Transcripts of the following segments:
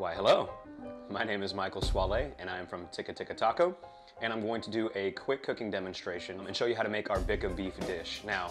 Why, hello. My name is Michael Swale, and I am from Tikka Tikka Taco, and I'm going to do a quick cooking demonstration and show you how to make our Bikka Beef dish. Now,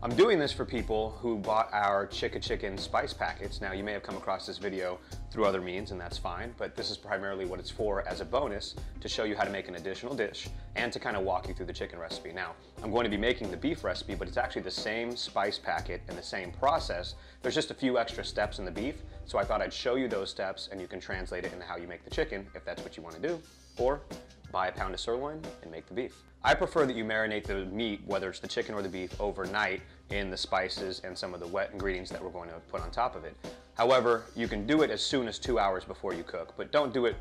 I'm doing this for people who bought our Chikka Chicken spice packets. Now, you may have come across this video through other means, and that's fine, but this is primarily what it's for as a bonus to show you how to make an additional dish and to kind of walk you through the chicken recipe. Now, I'm going to be making the beef recipe, but it's actually the same spice packet and the same process. There's just a few extra steps in the beef, so I thought I'd show you those steps and you can translate it into how you make the chicken if that's what you want to do, or buy a pound of sirloin and make the beef. I prefer that you marinate the meat, whether it's the chicken or the beef, overnight in the spices and some of the wet ingredients that we're going to put on top of it. However, you can do it as soon as 2 hours before you cook, but don't do it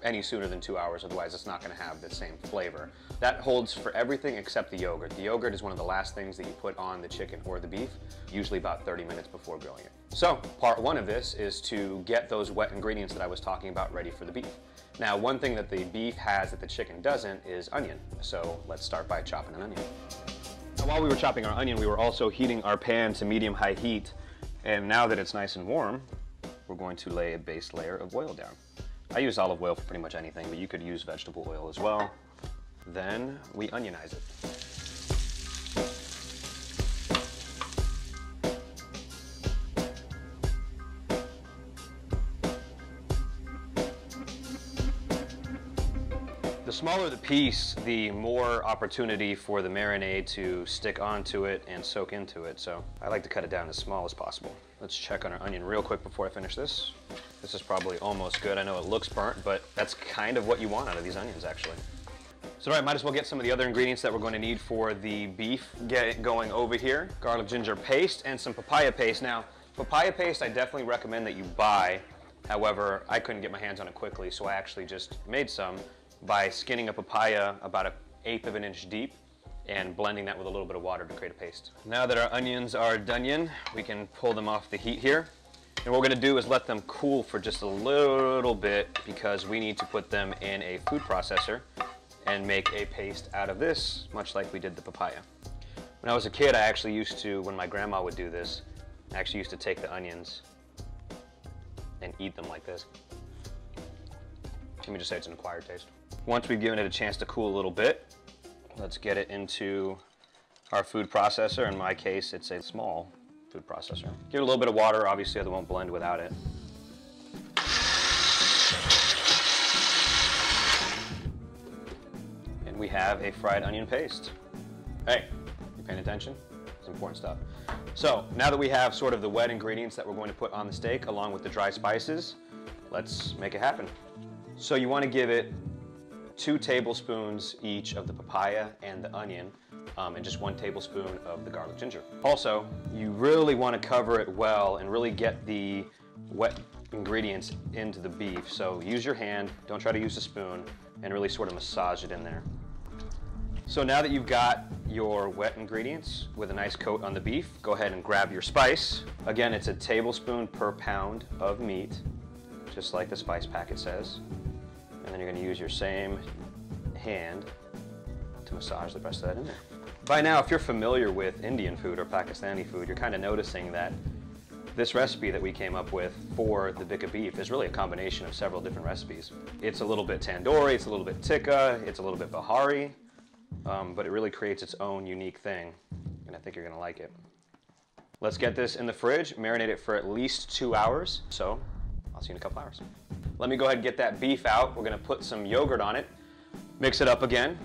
any sooner than 2 hours, otherwise it's not going to have the same flavor. That holds for everything except the yogurt. The yogurt is one of the last things that you put on the chicken or the beef, usually about 30 minutes before grilling it. So, part one of this is to get those wet ingredients that I was talking about ready for the beef. Now, one thing that the beef has that the chicken doesn't is onion. So let's start by chopping an onion. Now, while we were chopping our onion, we were also heating our pan to medium-high heat. And now that it's nice and warm, we're going to lay a base layer of oil down. I use olive oil for pretty much anything, but you could use vegetable oil as well. Then we onionize it. The smaller the piece, the more opportunity for the marinade to stick onto it and soak into it. So I like to cut it down as small as possible. Let's check on our onion real quick before I finish this. This is probably almost good. I know it looks burnt, but that's kind of what you want out of these onions, actually. So all right, might as well get some of the other ingredients that we're going to need for the beef. Get it going over here. Garlic ginger paste and some papaya paste. Now, papaya paste I definitely recommend that you buy. However, I couldn't get my hands on it quickly, so I actually just made some by skinning a papaya about 1/8 of an inch deep and blending that with a little bit of water to create a paste. Now that our onions are done, we can pull them off the heat here. And what we're going to do is let them cool for just a little bit because we need to put them in a food processor and make a paste out of this, much like we did the papaya. When I was a kid, I actually used to, when my grandma would do this, I actually used to take the onions and eat them like this. Let me just say it's an acquired taste. Once we've given it a chance to cool a little bit, let's get it into our food processor. In my case, it's a small food processor. Give it a little bit of water, obviously it won't blend without it. And we have a fried onion paste. Hey, you paying attention? It's important stuff. So now that we have sort of the wet ingredients that we're going to put on the steak along with the dry spices, let's make it happen. So you want to give it 2 tablespoons each of the papaya and the onion, and just 1 tablespoon of the garlic ginger. Also, you really want to cover it well and really get the wet ingredients into the beef. So use your hand, don't try to use a spoon, and really sort of massage it in there. So now that you've got your wet ingredients with a nice coat on the beef, go ahead and grab your spice. Again, it's a tablespoon per pound of meat, just like the spice packet says. And then you're going to use your same hand to massage the rest of that in there. By now, if you're familiar with Indian food or Pakistani food, you're kind of noticing that this recipe that we came up with for the Bikka Beef is really a combination of several different recipes. It's a little bit tandoori, it's a little bit tikka, it's a little bit bahari, but it really creates its own unique thing, and I think you're going to like it. Let's get this in the fridge, marinate it for at least 2 hours, so I'll see you in a couple hours. Let me go ahead and get that beef out. We're going to put some yogurt on it, mix it up again,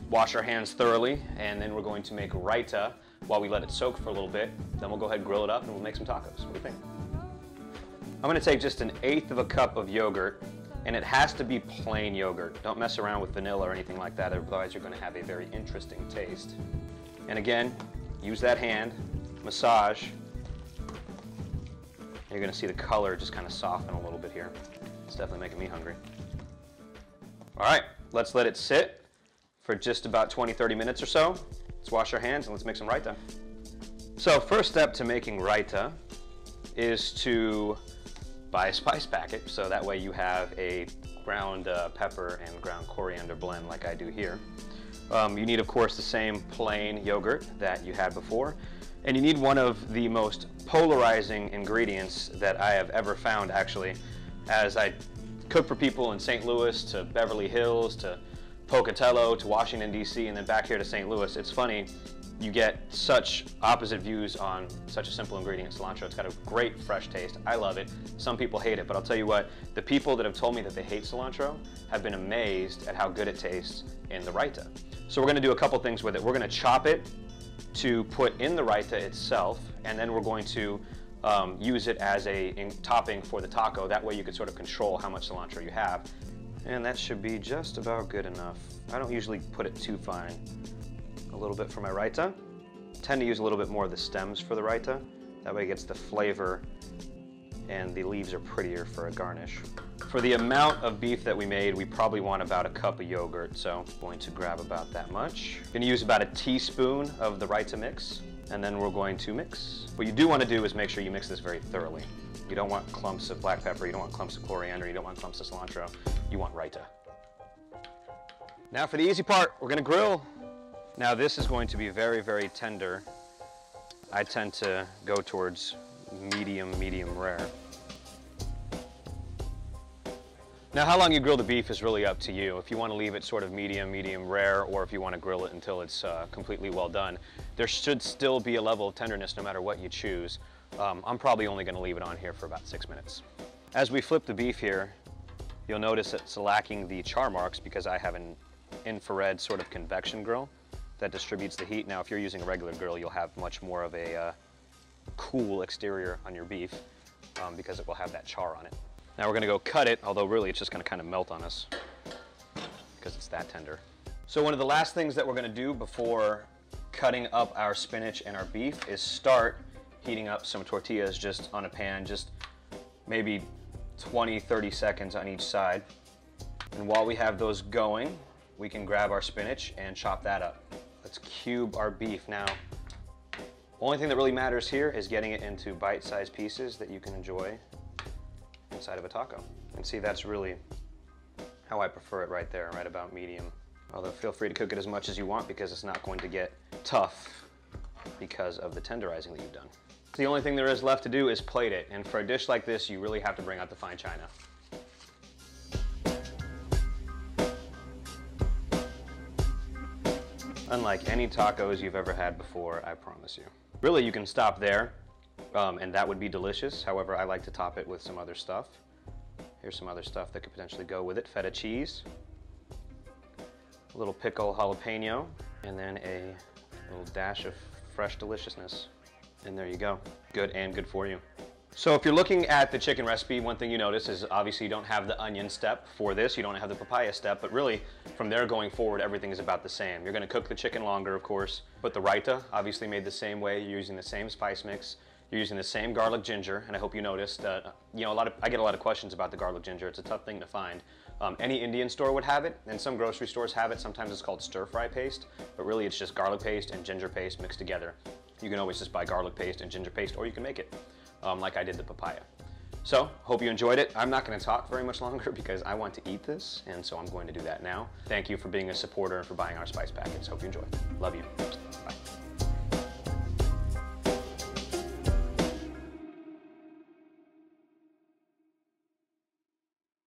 wash our hands thoroughly, and then we're going to make raita while we let it soak for a little bit. Then we'll go ahead and grill it up and we'll make some tacos. What do you think? I'm going to take just 1/8 of a cup of yogurt, and it has to be plain yogurt. Don't mess around with vanilla or anything like that, otherwise you're going to have a very interesting taste. And again, use that hand, massage. You're going to see the color just kind of soften a little bit here. It's definitely making me hungry. All right, let's let it sit for just about 20-30 minutes or so. Let's wash our hands and let's make some raita. So first step to making raita is to buy a spice packet, so that way you have a ground pepper and ground coriander blend like I do here. You need, of course, the same plain yogurt that you had before. And you need one of the most polarizing ingredients that I have ever found, actually, as I cook for people in St. Louis to Beverly Hills to Pocatello to Washington, D.C., and then back here to St. Louis, it's funny, you get such opposite views on such a simple ingredient, cilantro. It's got a great fresh taste. I love it. Some people hate it, but I'll tell you what, the people that have told me that they hate cilantro have been amazed at how good it tastes in the raita. So we're gonna do a couple things with it. We're gonna chop it to put in the raita itself, and then we're going to use it as a topping for the taco. That way you can sort of control how much cilantro you have. And that should be just about good enough. I don't usually put it too fine. A little bit for my raita. Tend to use a little bit more of the stems for the raita. That way it gets the flavor, and the leaves are prettier for a garnish. For the amount of beef that we made, we probably want about a cup of yogurt, so I'm going to grab about that much. I'm going to use about a teaspoon of the raita mix, and then we're going to mix. What you do want to do is make sure you mix this very thoroughly. You don't want clumps of black pepper, you don't want clumps of coriander, you don't want clumps of cilantro. You want raita. Now for the easy part, we're going to grill. Now this is going to be very, very tender. I tend to go towards medium rare. Now how long you grill the beef is really up to you. If you want to leave it sort of medium rare, or if you want to grill it until it's completely well done, there should still be a level of tenderness no matter what you choose. I'm probably only going to leave it on here for about 6 minutes. As we flip the beef here, you'll notice it's lacking the char marks because I have an infrared sort of convection grill that distributes the heat. Now if you're using a regular grill, you'll have much more of a cool exterior on your beef because it will have that char on it. Now we're going to go cut it, although really it's just going to kind of melt on us because it's that tender. So one of the last things that we're going to do before cutting up our spinach and our beef is start heating up some tortillas just on a pan, just maybe 20-30 seconds on each side. And while we have those going, we can grab our spinach and chop that up. Let's cube our beef. Now, only thing that really matters here is getting it into bite-sized pieces that you can enjoy inside of a taco. And see, that's really how I prefer it right there, right about medium. Although feel free to cook it as much as you want because it's not going to get tough because of the tenderizing that you've done. The only thing there is left to do is plate it, and for a dish like this, you really have to bring out the fine china. Unlike any tacos you've ever had before, I promise you. Really, you can stop there, and that would be delicious. However, I like to top it with some other stuff. Here's some other stuff that could potentially go with it. Feta cheese, a little pickle jalapeno, and then a little dash of fresh deliciousness. And there you go. Good and good for you. So if you're looking at the chicken recipe, one thing you notice is obviously you don't have the onion step for this, you don't have the papaya step, but really from there going forward, everything is about the same. You're gonna cook the chicken longer, of course, but the raita, obviously made the same way. You're using the same spice mix, you're using the same garlic ginger, and I hope you noticed, you know, I get a lot of questions about the garlic ginger. It's a tough thing to find. Any Indian store would have it, and some grocery stores have it. Sometimes it's called stir-fry paste, but really it's just garlic paste and ginger paste mixed together. You can always just buy garlic paste and ginger paste, or you can make it like I did the papaya. So, hope you enjoyed it. I'm not going to talk very much longer because I want to eat this, and so I'm going to do that now. Thank you for being a supporter and for buying our spice packets. Hope you enjoy. Love you.